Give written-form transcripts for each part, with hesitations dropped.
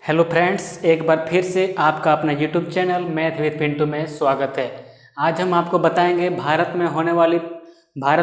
Hello friends, एक बार फिर से आपका अपना YouTube channel math with Pintu में स्वागत है। आज हम आपको बताएंगे भारत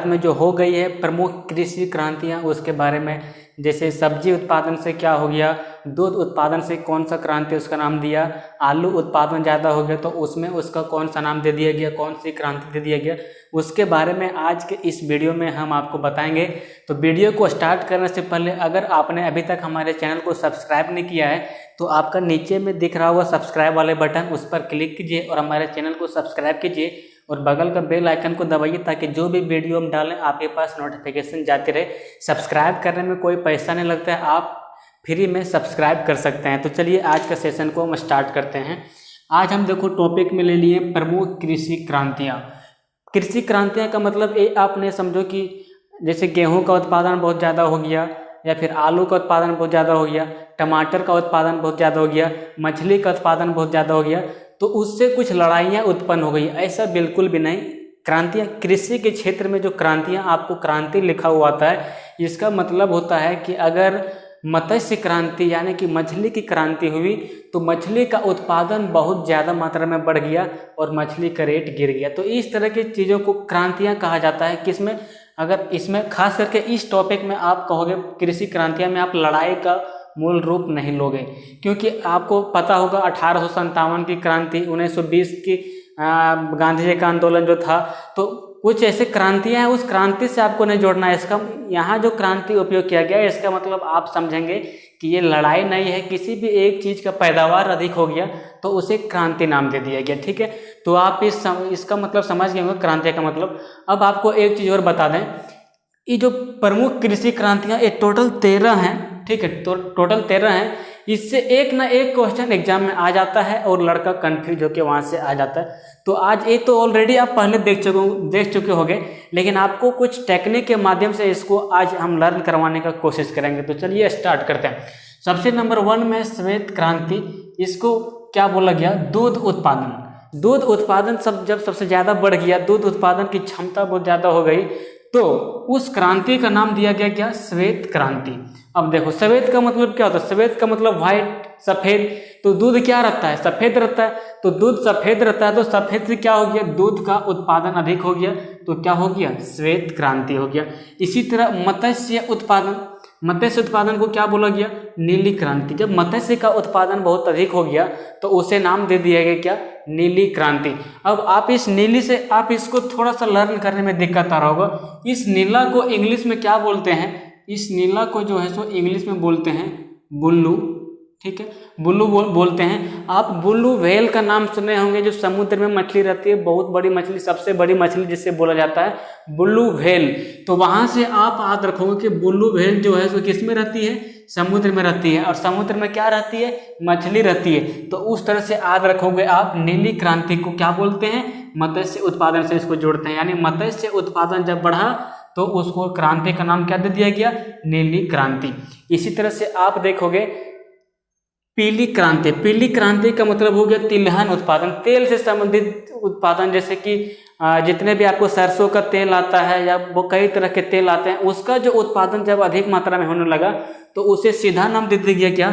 में जो हो गई है प्रमुख कृषि क्रांतियां उसके बारे में। जैसे सब्जी उत्पादन से क्या हो गया, दूध उत्पादन से कौन सा क्रांति उसका नाम दिया, आलू उत्पादन ज़्यादा हो गया तो उसमें उसका कौन सा नाम दे दिया गया, कौन सी क्रांति दे दिया गया, उसके बारे में आज के इस वीडियो में हम आपको बताएंगे। तो वीडियो को स्टार्ट करने से पहले अगर आपने अभी तक हमारे चैनल को सब्सक्राइब नहीं किया है तो आपका नीचे में दिख रहा होगा सब्सक्राइब वाले बटन, उस पर क्लिक कीजिए और हमारे चैनल को सब्सक्राइब कीजिए और बगल का बेल आइकन को दबाइए ताकि जो भी वीडियो हम डालें आपके पास नोटिफिकेशन जाती रहे। सब्सक्राइब करने में कोई पैसा नहीं लगता है, आप फ्री में सब्सक्राइब कर सकते हैं। तो चलिए आज का सेशन को हम स्टार्ट करते हैं। आज हम देखो टॉपिक में ले लिए प्रमुख कृषि क्रांतियाँ। कृषि क्रांतियाँ का मतलब ये आपने समझो कि जैसे गेहूँ का उत्पादन बहुत ज़्यादा हो गया, या फिर आलू का उत्पादन बहुत ज़्यादा हो गया, टमाटर का उत्पादन बहुत ज़्यादा हो गया, मछली का उत्पादन बहुत ज़्यादा हो गया, तो उससे कुछ लड़ाइयाँ उत्पन्न हो गई। ऐसा बिल्कुल भी नहीं। क्रांतियाँ, कृषि के क्षेत्र में जो क्रांतियाँ, आपको क्रांति लिखा हुआ आता है, इसका मतलब होता है कि अगर मत्स्य क्रांति यानी कि मछली की क्रांति हुई तो मछली का उत्पादन बहुत ज़्यादा मात्रा में बढ़ गया और मछली का रेट गिर गया। तो इस तरह की चीज़ों को क्रांतियाँ कहा जाता है। किसमें, अगर इसमें खास करके इस टॉपिक में आप कहोगे कृषि क्रांतियाँ में, आप लड़ाई का मूल रूप नहीं लोगे, क्योंकि आपको पता होगा 1857 की क्रांति, 1920 की गांधी जी का आंदोलन जो था, तो कुछ ऐसे क्रांतियाँ हैं, उस क्रांति से आपको नहीं जोड़ना है। इसका यहाँ जो क्रांति उपयोग किया गया है इसका मतलब आप समझेंगे कि ये लड़ाई नहीं है, किसी भी एक चीज़ का पैदावार अधिक हो गया तो उसे क्रांति नाम दे दिया गया। ठीक है, तो आप इसका मतलब समझ गए होंगे क्रांतियाँ का मतलब। अब आपको एक चीज़ और बता दें, ये जो प्रमुख कृषि क्रांतियाँ ये टोटल 13 हैं। ठीक है, तो टोटल 13 हैं। इससे एक ना एक क्वेश्चन एग्जाम में आ जाता है और लड़का कंफ्यूज होकर वहाँ से आ जाता है। तो आज ये तो ऑलरेडी आप पहले देख चुके होंगे, लेकिन आपको कुछ टेक्निक के माध्यम से इसको आज हम लर्न करवाने का कोशिश करेंगे। तो चलिए स्टार्ट करते हैं। सबसे नंबर 1 में श्वेत क्रांति, इसको क्या बोला गया, दूध उत्पादन। दूध उत्पादन जब सबसे ज़्यादा बढ़ गया, दूध उत्पादन की क्षमता बहुत ज़्यादा हो गई, तो उस क्रांति का नाम दिया गया क्या, श्वेत क्रांति। अब देखो श्वेत का मतलब क्या होता है, श्वेत का मतलब व्हाइट, सफ़ेद। तो दूध क्या रहता है, सफ़ेद रहता है, तो दूध सफ़ेद रहता है, तो सफ़ेद से क्या हो गया, दूध का उत्पादन अधिक हो गया, तो क्या हो गया, श्वेत क्रांति हो गया। इसी तरह मत्स्य उत्पादन, मत्स्य उत्पादन को क्या बोला गया, नीली क्रांति। जब मत्स्य का उत्पादन बहुत अधिक हो गया तो उसे नाम दे दिया गया क्या, नीली क्रांति। अब आप इस नीली से आप इसको थोड़ा सा लर्न करने में दिक्कत आ रहा होगा। इस नीला को इंग्लिश में क्या बोलते हैं, इस नीला को जो है सो इंग्लिश में बोलते हैं ब्लू। ठीक है, ब्लू बोलते हैं। आप ब्लू व्हेल का नाम सुने होंगे, जो समुद्र में मछली रहती है, बहुत बड़ी मछली, सबसे बड़ी मछली जिसे बोला जाता है ब्लू व्हेल। तो वहां से आप याद रखोगे कि ब्लू व्हेल जो है सो किस में रहती है, समुद्र में रहती है, और समुद्र में क्या रहती है, मछली रहती है। तो उस तरह से याद रखोगे आप। नीली क्रांति को क्या बोलते हैं, मत्स्य उत्पादन से इसको जोड़ते हैं, यानी मत्स्य उत्पादन जब बढ़ा तो उसको क्रांति का नाम क्या दे दिया गया, नीली क्रांति। इसी तरह से आप देखोगे पीली क्रांति। पीली क्रांति का मतलब हो गया तिलहन उत्पादन, तेल से संबंधित उत्पादन। जैसे कि जितने भी आपको सरसों का तेल आता है या वो कई तरह के तेल आते हैं, उसका जो उत्पादन जब अधिक मात्रा में होने लगा तो उसे सीधा नाम दे दिया गया क्या,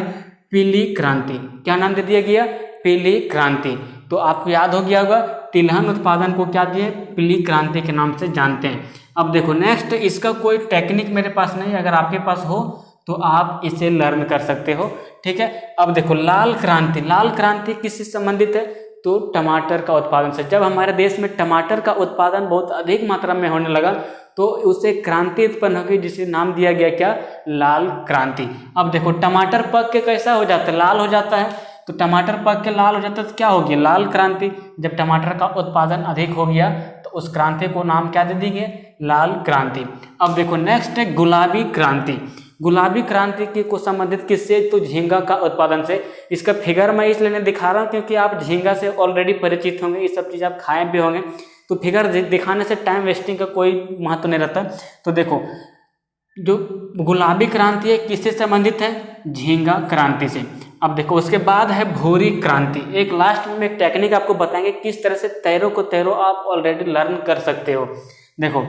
पीली क्रांति। क्या नाम दे दिया गया, पीली क्रांति। तो आपको याद हो गया होगा, तिलहन उत्पादन को क्या दिए, पीली क्रांति के नाम से जानते हैं। अब देखो नेक्स्ट, इसका कोई टेक्निक मेरे पास नहीं, अगर आपके पास हो तो आप इसे लर्न कर सकते हो। ठीक है, अब देखो लाल क्रांति। लाल क्रांति किससे संबंधित है, तो टमाटर का उत्पादन से। जब हमारे देश में टमाटर का उत्पादन बहुत अधिक मात्रा में होने लगा तो उसे क्रांति उत्पन्न हो गई, जिसे नाम दिया गया क्या, लाल क्रांति। अब देखो टमाटर पक के कैसा हो जाता है, लाल हो जाता है। तो टमाटर पक के लाल हो जाता है तो क्या हो गया, लाल क्रांति। जब टमाटर का उत्पादन अधिक हो गया तो उस क्रांति को नाम क्या दे दिए, लाल क्रांति। अब देखो नेक्स्ट है गुलाबी क्रांति। गुलाबी क्रांति की को संबंधित किससे, तो झींगा का उत्पादन से। इसका फिगर मैं इसलिए दिखा रहा हूँ क्योंकि आप झींगा से ऑलरेडी परिचित होंगे, ये सब चीज़ आप खाए भी होंगे, तो फिगर दिखाने से टाइम वेस्टिंग का कोई महत्व नहीं रहता। तो देखो जो गुलाबी क्रांति है किससे संबंधित है, झींगा क्रांति से। अब देखो उसके बाद है भूरी क्रांति। एक लास्ट में एक टेक्निक आपको बताएंगे किस तरह से तैरो को तैरो आप ऑलरेडी लर्न कर सकते हो। देखो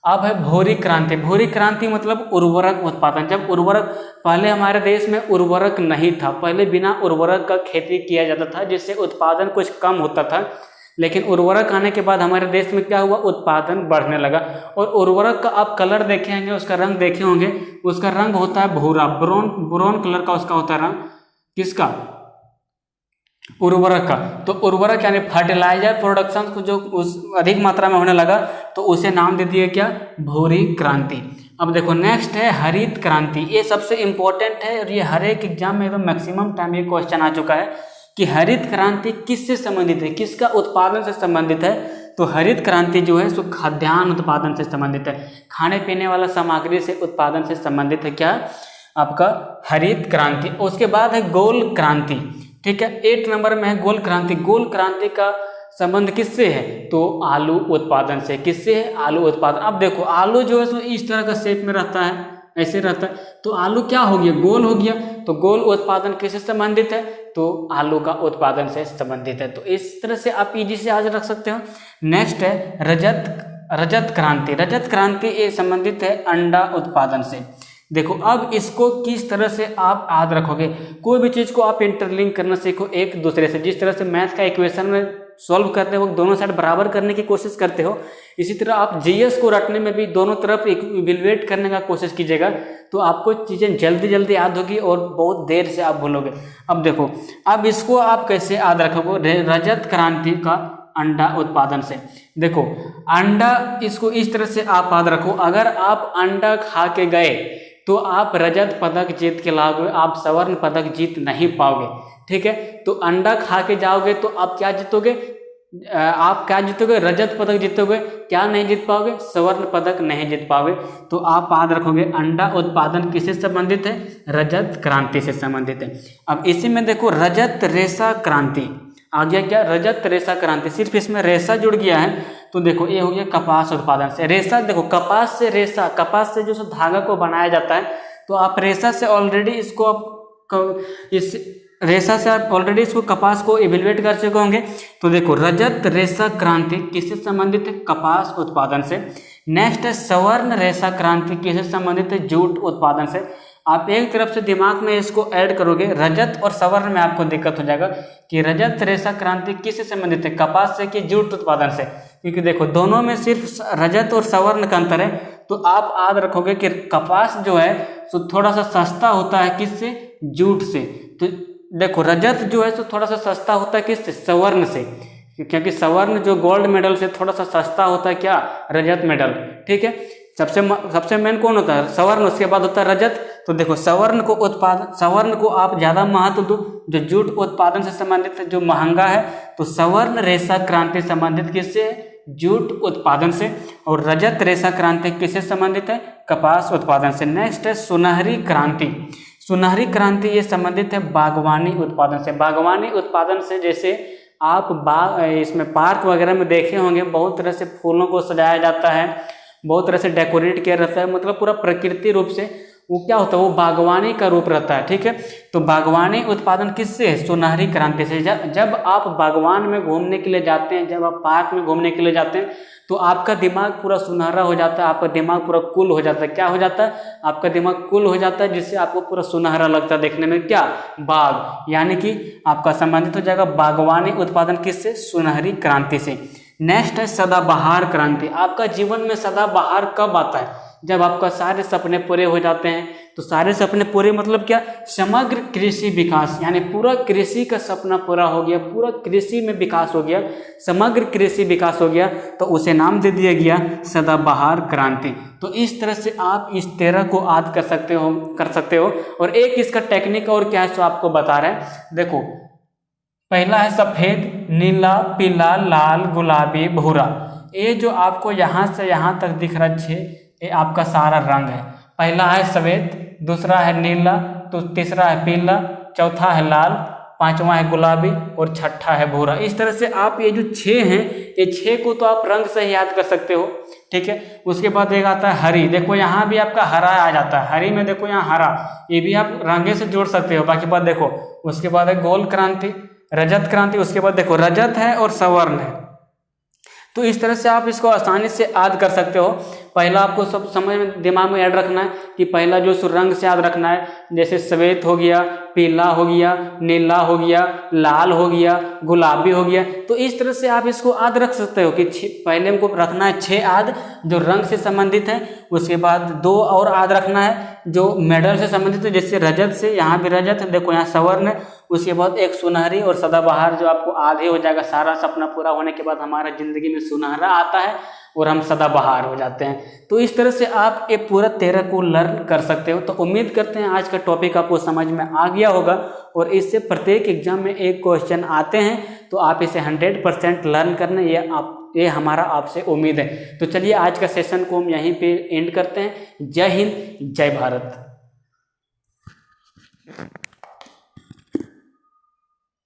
अब है भूरी क्रांति। भूरी क्रांति मतलब उर्वरक उत्पादन। जब उर्वरक, पहले हमारे देश में उर्वरक नहीं था, पहले बिना उर्वरक का खेती किया जाता था जिससे उत्पादन कुछ कम होता था, लेकिन उर्वरक आने के बाद हमारे देश में क्या हुआ, उत्पादन बढ़ने लगा। और उर्वरक का आप कलर देखे होंगे, उसका रंग देखे होंगे, उसका रंग होता है भूरा, ब्राउन कलर का उसका होता है रंग। किसका? उर्वरक का। तो उर्वरक यानी फर्टिलाइजर प्रोडक्शन को जो उस अधिक मात्रा में होने लगा तो उसे नाम दे दिया क्या, भूरी क्रांति। अब देखो नेक्स्ट है हरित क्रांति। ये सबसे इंपॉर्टेंट है और ये हर एक एग्जाम में एकदम मैक्सिमम टाइम ये क्वेश्चन आ चुका है कि हरित क्रांति किससे संबंधित है, किसका उत्पादन से संबंधित है। तो हरित क्रांति जो है सो खाद्यान्न उत्पादन से संबंधित है, खाने पीने वाला सामग्री से उत्पादन से संबंधित है क्या, आपका हरित क्रांति। उसके बाद है गोल क्रांति। ठीक है, 8 नंबर में है गोल क्रांति। गोल क्रांति का संबंध किससे है, तो आलू उत्पादन से। किससे है, आलू उत्पादन। अब देखो आलू जो है सो इस तरह का शेप में रहता है, ऐसे रहता है, तो आलू क्या हो गया, गोल हो गया। तो गोल उत्पादन किससे संबंधित है, तो आलू का उत्पादन से संबंधित है। तो इस तरह से आप इजी से आज रख सकते हो। नेक्स्ट है रजत क्रांति। रजत क्रांति ये संबंधित है अंडा उत्पादन से। देखो अब इसको किस तरह से आप याद रखोगे, कोई भी चीज को आप इंटरलिंक करना सीखो एक दूसरे से। जिस तरह से मैथ का इक्वेशन में सॉल्व करते हो दोनों साइड बराबर करने की कोशिश करते हो, इसी तरह आप जीएस को रटने में भी दोनों तरफ इवैल्यूएट करने का कोशिश कीजिएगा, तो आपको चीजें जल्दी जल्दी याद होगी और बहुत देर से आप भूलोगे। अब देखो अब इसको आप कैसे याद रखोगे, रजत क्रांति का अंडा उत्पादन से। देखो अंडा, इसको इस तरह से आप याद रखो, अगर आप अंडा खा के गए तो आप रजत पदक जीत के लाओगे, आप स्वर्ण पदक जीत नहीं पाओगे। ठीक है, तो अंडा खा के जाओगे तो आप क्या जीतोगे, आप क्या जीतोगे, रजत पदक जीतोगे, क्या नहीं जीत पाओगे, स्वर्ण पदक नहीं जीत पाओगे। तो आप याद रखोगे अंडा उत्पादन किससे संबंधित है, रजत क्रांति से संबंधित है। अब इसी में देखो रजत रेशा क्रांति आ गया क्या, रजत रेशा क्रांति, सिर्फ इसमें रेशा जुड़ गया है। तो देखो ये हो गया कपास उत्पादन से। रेशा देखो कपास से रेशा, कपास से जो धागा को बनाया जाता है, तो आप रेशा से ऑलरेडी इसको आप इस रेशा से आप ऑलरेडी इसको कपास को इवेल्युएट कर चुके होंगे। तो देखो रजत रेशा क्रांति किससे संबंधित है, कपास उत्पादन से। नेक्स्ट है स्वर्ण रेशा क्रांति किससे संबंधित है, जूट उत्पादन से। आप एक तरफ से दिमाग में इसको ऐड करोगे, रजत और स्वर्ण में आपको दिक्कत हो जाएगा कि रजत रेशा क्रांति किससे संबंधित है, कपास से कि जूट उत्पादन से, क्योंकि देखो दोनों में सिर्फ रजत और स्वर्ण का अंतर है। तो आप याद रखोगे कि कपास जो है तो थोड़ा सा सस्ता होता है किससे, जूट से। तो देखो रजत जो है तो थोड़ा सा सस्ता होता है किससे, स्वर्ण से, क्योंकि स्वर्ण जो गोल्ड मेडल से थोड़ा सा सस्ता होता है क्या, रजत मेडल। ठीक है, सबसे मेन कौन होता है, स्वर्ण, उसके बाद होता है रजत। तो देखो स्वर्ण को आप ज्यादा महत्व दो, जो जूट उत्पादन से संबंधित है, जो महंगा है। तो स्वर्ण रेशा क्रांति संबंधित किससे है, जूट उत्पादन से। और रजत रेशा क्रांति किससे संबंधित है, कपास उत्पादन से। नेक्स्ट है सुनहरी क्रांति। सुनहरी क्रांति ये संबंधित है बागवानी उत्पादन से। बागवानी उत्पादन से जैसे आप इसमें पार्क वगैरह में देखे होंगे, बहुत तरह से फूलों को सजाया जाता है, बहुत तरह से डेकोरेट किया रहता है, मतलब पूरा प्रकृति रूप से वो क्या होता है, वो बागवानी का रूप रहता है। ठीक है, तो बागवानी उत्पादन किससे है, सुनहरी क्रांति से। जब आप बागवान में घूमने के लिए जाते हैं, जब आप पार्क में घूमने के लिए जाते हैं, तो आपका दिमाग पूरा सुनहरा हो जाता है, आपका दिमाग पूरा कूल हो जाता है। क्या हो जाता है, आपका दिमाग कूल हो जाता है, जिससे आपको पूरा सुनहरा लगता है देखने में, क्या, बाग, यानी कि आपका संबंधित हो जाएगा बागवानी उत्पादन किससे, सुनहरी क्रांति से। नेक्स्ट है सदाबहार क्रांति। आपका जीवन में सदाबहार कब आता है, जब आपका सारे सपने पूरे हो जाते हैं। तो सारे सपने पूरे मतलब क्या, समग्र कृषि विकास, यानी पूरा कृषि का सपना पूरा हो गया, पूरा कृषि में विकास हो गया, समग्र कृषि विकास हो गया, तो उसे नाम दे दिया गया सदाबहार क्रांति। तो इस तरह से आप इस 13 को याद कर सकते हो। और एक इसका टेक्निक और क्या है, तो आपको बता रहे हैं। देखो पहला है सफेद, नीला, पीला, लाल, गुलाबी, भूरा। ये जो आपको यहाँ से यहाँ तक दिख रहा है, ये आपका सारा रंग है। पहला है सफेद, दूसरा है नीला, तो तीसरा है पीला, चौथा है लाल, पांचवा है गुलाबी और छठा है भूरा। इस तरह से आप ये जो 6 हैं, ये 6 को तो आप रंग से ही याद कर सकते हो। ठीक है, उसके बाद एक आता है हरी। देखो यहाँ भी आपका हरा आ जाता है, हरी में देखो यहाँ हरा, ये भी आप रंगे से जोड़ सकते हो। बाकी बात देखो, उसके बाद है गोल क्रांति, रजत क्रांति, उसके बाद देखो रजत है और स्वर्ण है। तो इस तरह से आप इसको आसानी से याद कर सकते हो। पहला आपको सब समझ में दिमाग में याद रखना है कि पहला जो रंग से याद रखना है, जैसे श्वेत हो गया, पीला हो गया, नीला हो गया, लाल हो गया, गुलाबी हो गया। तो इस तरह से आप इसको याद रख सकते हो कि पहले हमको रखना है 6 याद जो रंग से संबंधित है, उसके बाद 2 और याद रखना है जो मेडल से संबंधित है, जैसे रजत से, यहाँ भी रजत है, देखो यहाँ स्वर्ण है, उसके बाद एक सुनहरी और सदाबहार जो आपको आधे हो जाएगा, सारा सपना पूरा होने के बाद हमारा जिंदगी में सुनहरा आता है और हम सदाबहार हो जाते हैं। तो इस तरह से आप ये पूरा 13 को लर्न कर सकते हो। तो उम्मीद करते हैं आज का टॉपिक आपको समझ में आ गया होगा और इससे प्रत्येक एग्जाम में एक क्वेश्चन आते हैं, तो आप इसे 100% लर्न करना, ये हमारा आपसे उम्मीद है। तो चलिए आज का सेशन को हम यहीं पे एंड करते हैं। जय हिंद, जय भारत।